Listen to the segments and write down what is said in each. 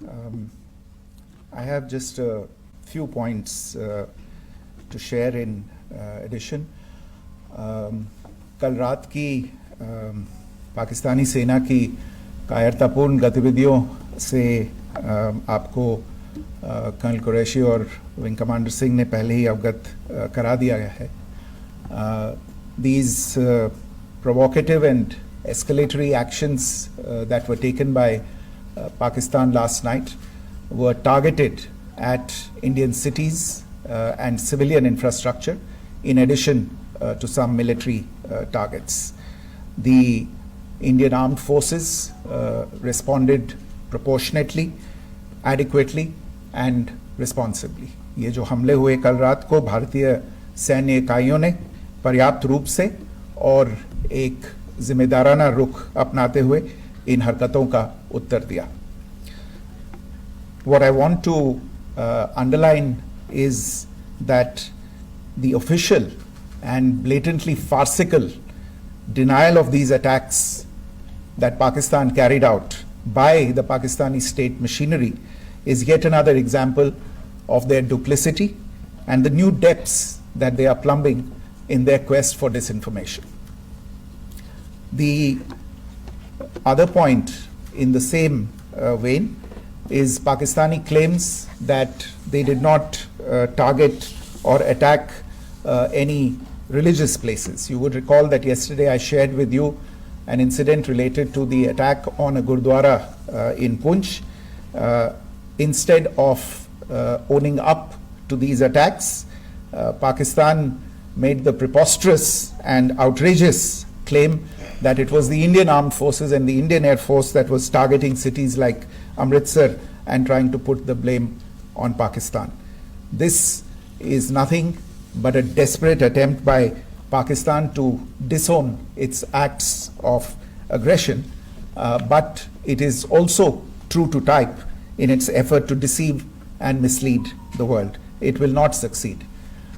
Um, I have just a few points to share in addition. कल रात की पाकिस्तानी सेना की कायरतापूर्ण गतिविधियों से आपको कर्नल कुरैशी और विंग कमांडर सिंह ने पहले ही अवगत करा दिया गया है. These provocative and escalatory actions that were taken by Pakistan last night were targeted at Indian cities and civilian infrastructure, in addition to some military targets. The Indian armed forces responded proportionately, adequately and responsibly. ये जो हमले हुए कल रात को भारतीय सैन्य इकाइयों ने पर्याप्त रूप से और एक जिम्मेदाराना रुख अपनाते हुए इन हरकतों का उत्तर दिया. What I want to underline is that the official and blatantly farcical denial of these attacks that Pakistan carried out by the Pakistani state machinery is yet another example of their duplicity and the new depths that they are plumbing in their quest for disinformation. The other point in the same vein is Pakistani claims that they did not target or attack any religious places. You would recall that yesterday I shared with you an incident related to the attack on a Gurdwara in Punch. Instead of owning up to these attacks, Pakistan made the preposterous and outrageous claim that it was the Indian armed forces and the Indian Air Force that was targeting cities like Amritsar and trying to put the blame on Pakistan. This is nothing but a desperate attempt by Pakistan to disown its acts of aggression, but it is also true to type in its effort to deceive and mislead the world. It will not succeed.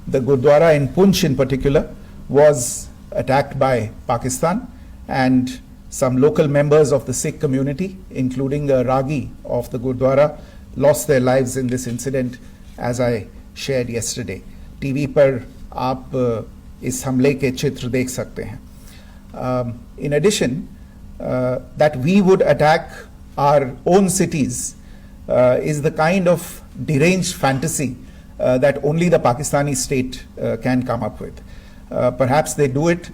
The Gurdwara in Punch in particular was attacked by Pakistan, and some local members of the Sikh community, including a Ragi of the Gurdwara, lost their lives in this incident, as I shared yesterday. TV पर आप इस हमले के चित्र देख सकते हैं. In addition, that we would attack our own cities is the kind of deranged fantasy that only the Pakistani state can come up with. Perhaps they do it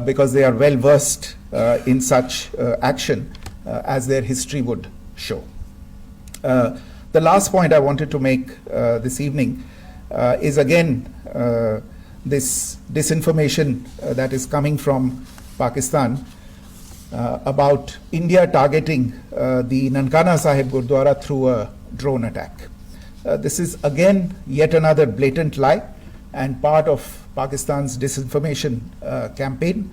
because they are well versed in such action, as their history would show. The last point I wanted to make this evening is again this disinformation that is coming from Pakistan about India targeting the Nankana Sahib Gurdwara through a drone attack. This is again yet another blatant lie and part of Pakistan's disinformation campaign.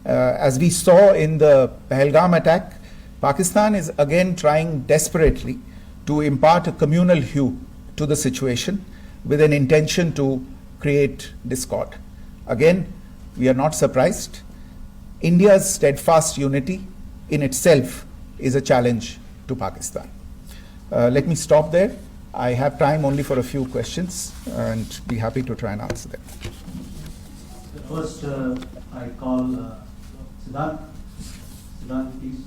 As we saw in the Pahalgam attack, Pakistan is again trying desperately to impart a communal hue to the situation with an intention to create discord. Again, we are not surprised. India's steadfast unity in itself is a challenge to Pakistan. Let me stop there. I have time only for a few questions and be happy to try and answer them. First, I call Siddharth. Siddharth, please.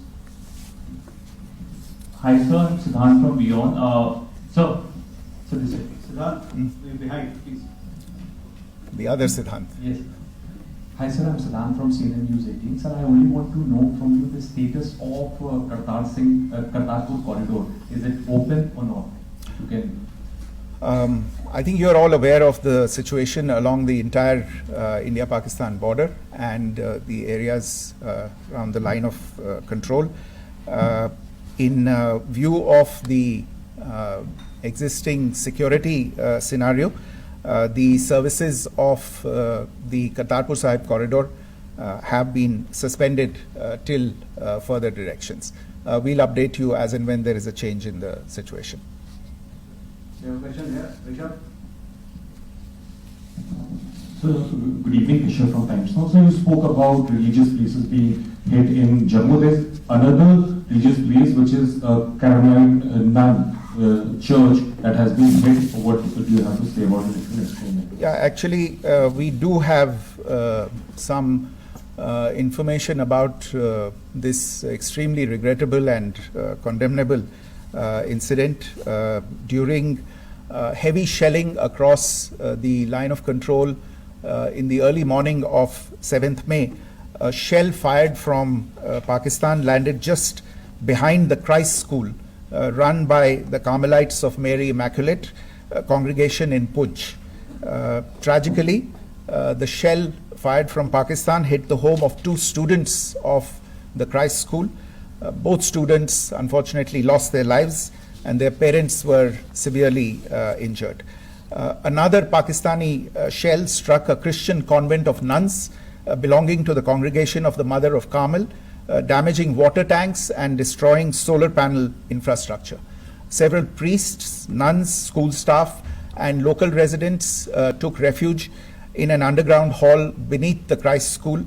Hi, sir. I'm Siddharth from Beyond. So this way. Siddharth, behind, please. The other Siddhant. Yes. Hi, sir. I'm Siddharth from CNN News 18. Sir, I only want to know from you the status of Kartarpur corridor. Is it open or not? You can. I think you're all aware of the situation along the entire India-Pakistan border and the areas around the line of control. In view of the existing security scenario, the services of the Kartarpur Sahib corridor have been suspended till further directions. We'll update you as and when there is a change in the situation. You have a question here, Rishabh? So, good evening, Kishore from Times Now. So, you spoke about religious places being hit in Jammu. There's another religious place which is Karamayan Nan church that has been hit. What do you have to say about it? If you can explain it. Yeah, actually, we do have some information about this extremely regrettable and condemnable incident during heavy shelling across the line of control in the early morning of 7th May. A shell fired from Pakistan landed just behind the Christ School run by the Carmelites of Mary Immaculate congregation in Puj. Tragically, the shell fired from Pakistan hit the home of 2 students of the Christ School. Both students unfortunately lost their lives and their parents were severely injured. Another Pakistani shell struck a Christian convent of nuns belonging to the congregation of the Mother of Carmel, damaging water tanks and destroying solar panel infrastructure. Several priests, nuns, school staff, and local residents took refuge in an underground hall beneath the Christ School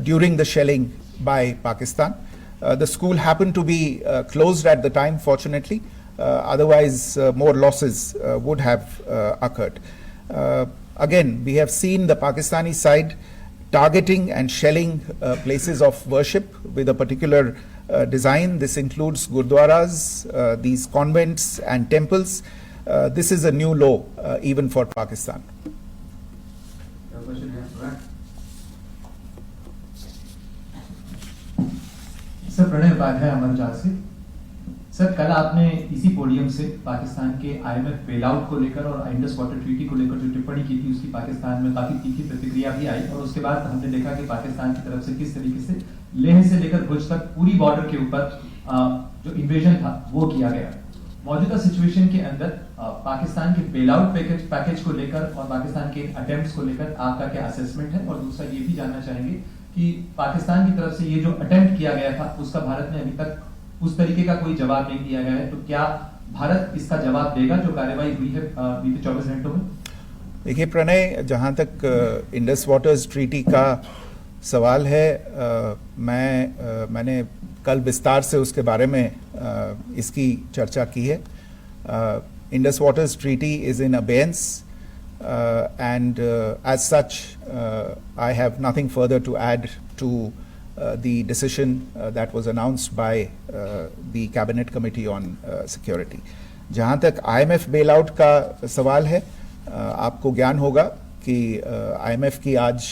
during the shelling by Pakistan. The school happened to be closed at the time, fortunately. Otherwise, more losses would have occurred. Again, we have seen the Pakistani side targeting and shelling places of worship with a particular design. This includes gurdwaras, these convents and temples. This is a new low even for Pakistan. Your question here, Brad. Sir Pranay Upadhyay Amar जहाज से sir कल आपने इसी podium से पाकिस्तान के IMF bailout को लेकर और इंडस वाटर ट्रीटी को लेकर जो टिप्पणी की थी उसकी पाकिस्तान में काफी तीखी प्रतिक्रिया भी आई और उसके बाद हमने देखा कि पाकिस्तान की तरफ से किस तरीके से लेह से लेकर भुज तक पूरी बॉर्डर के ऊपर जो इन्वेजन था वो किया गया। मौजूदा सिचुएशन के अंदर पाकिस्तान के बेलआउट पैकेज को लेकर और पाकिस्तान के अटेम्प्ट्स को लेकर आपका क्या असेसमेंट है, और दूसरा ये भी जानना चाहेंगे कि पाकिस्तान की तरफ से ये जो अटेम्प्ट किया गया था उसका भारत ने अभी तक उस तरीके का कोई जवाब नहीं दिया गया है, तो क्या भारत इसका जवाब देगा जो कार्रवाई हुई है बीते 24 घंटों में? देखिए प्रणय, जहाँ तक इंडस वाटर्स ट्रीटी का सवाल है, मैंने कल विस्तार से उसके बारे में इसकी चर्चा की है. Indus waters treaty is in abeyance and as such I have nothing further to add to the decision that was announced by the Cabinet Committee on Security. जहाँ तक IMF bailout का सवाल है, आपको ज्ञान होगा कि IMF की आज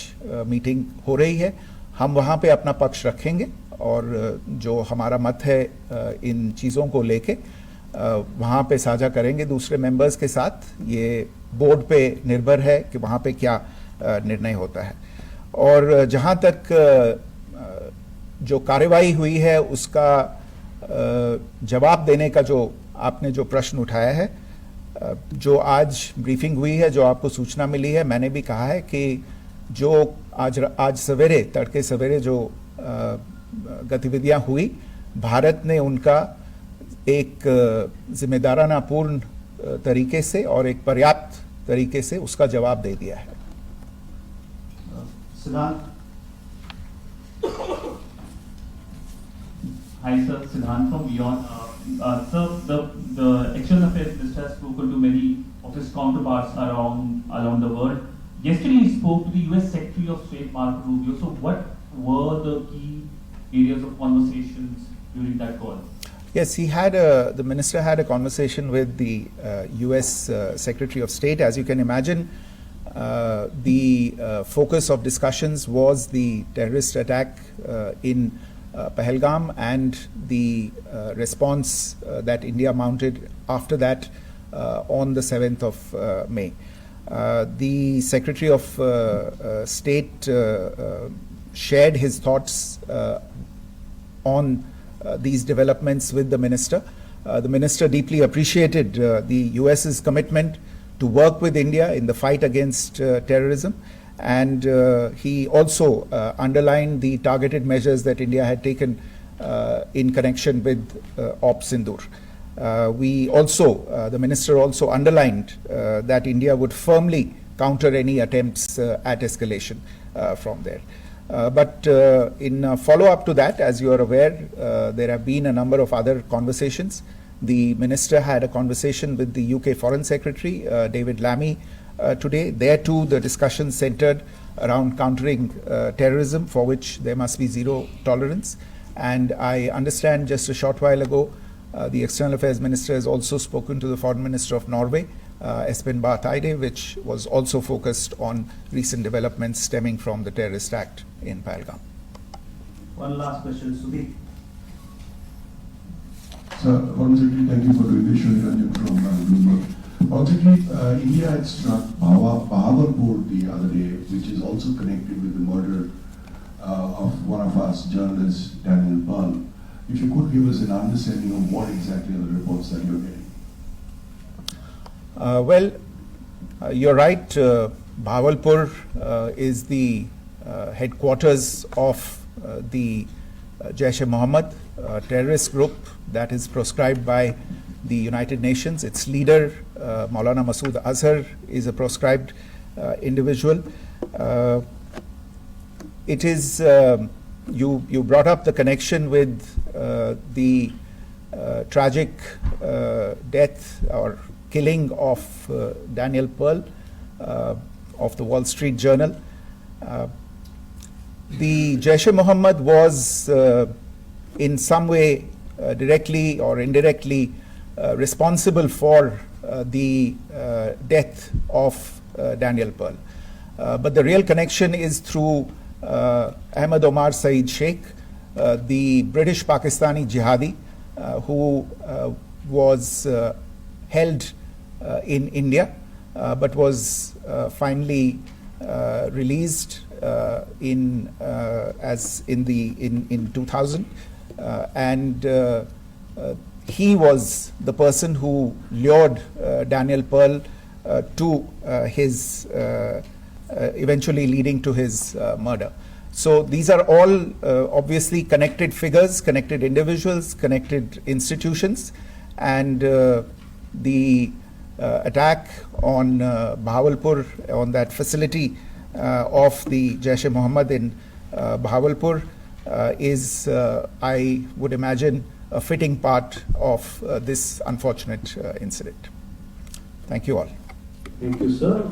मीटिंग हो रही है. हम वहाँ पे अपना पक्ष रखेंगे और जो हमारा मत है इन चीज़ों को लेके वहाँ पे साझा करेंगे दूसरे मेंबर्स के साथ. ये बोर्ड पे निर्भर है कि वहाँ पे क्या निर्णय होता है. और जहाँ तक जो कार्रवाई हुई है उसका जवाब देने का जो आपने जो प्रश्न उठाया है, जो आज ब्रीफिंग हुई है, जो आपको सूचना मिली है, मैंने भी कहा है कि जो आज सवेरे तड़के सवेरे जो गतिविधियां हुई, भारत ने उनका एक जिम्मेदाराना पूर्ण तरीके से और एक पर्याप्त तरीके से उसका जवाब दे दिया है. Siddhant. Hi sir, Siddhant from Beyond. Sir, the External Affairs Minister has spoken to many of his counterparts around the world. Yesterday he spoke to the US Secretary of State Marco Rubio. So what were the key areas of conversations during that call? Yes, the minister had a conversation with the US Secretary of State. As you can imagine, the focus of discussions was the terrorist attack in Pahalgam and the response that India mounted after that on the 7th of May. The Secretary of State shared his thoughts on these developments with the minister. The minister deeply appreciated the US's commitment to work with India in the fight against terrorism, and he also underlined the targeted measures that India had taken in connection with Op Sindoor. The minister also underlined that India would firmly counter any attempts at escalation from there. But in follow-up to that, as you are aware, there have been a number of other conversations The minister had a conversation with the UK Foreign Secretary, David Lammy, today. There too, the discussion centered around countering terrorism, for which there must be zero tolerance. And I understand just a short while ago, the External Affairs Minister has also spoken to the Foreign Minister of Norway, Espen Barth Eide, which was also focused on recent developments stemming from the terrorist act in Pahalgam. One last question, Sudhi. Sir, once again, thank you for doing this. Shri Ranjan from Bloomberg. Once again, India had struck Bahawalpur the other day, which is also connected with the murder of one of us journalists, Daniel Pearl. If you could give us an understanding of what exactly are the reports that you're getting. You're right. Bahawalpur is the headquarters of the Jaish-e-Mohammed terrorist group that is proscribed by the United Nations. Its leader, Maulana Masood Azhar, is a proscribed individual. It is, you brought up the connection with the tragic death or killing of Daniel Pearl of the Wall Street Journal. The Jaish-e-Mohammed was in some way directly or indirectly responsible for the death of Daniel Pearl. But the real connection is through Ahmed Omar Saeed Sheikh, the British Pakistani jihadi who was held in India but was finally released in 2000, and he was the person who lured Daniel Pearl to his eventually leading to his murder. So these are all obviously connected figures, connected individuals, connected institutions, and the attack on Bahawalpur, on that facility of the Jaish-e-Mohammed in Bahawalpur is, I would imagine, a fitting part of this unfortunate incident. Thank you all. Thank you, sir.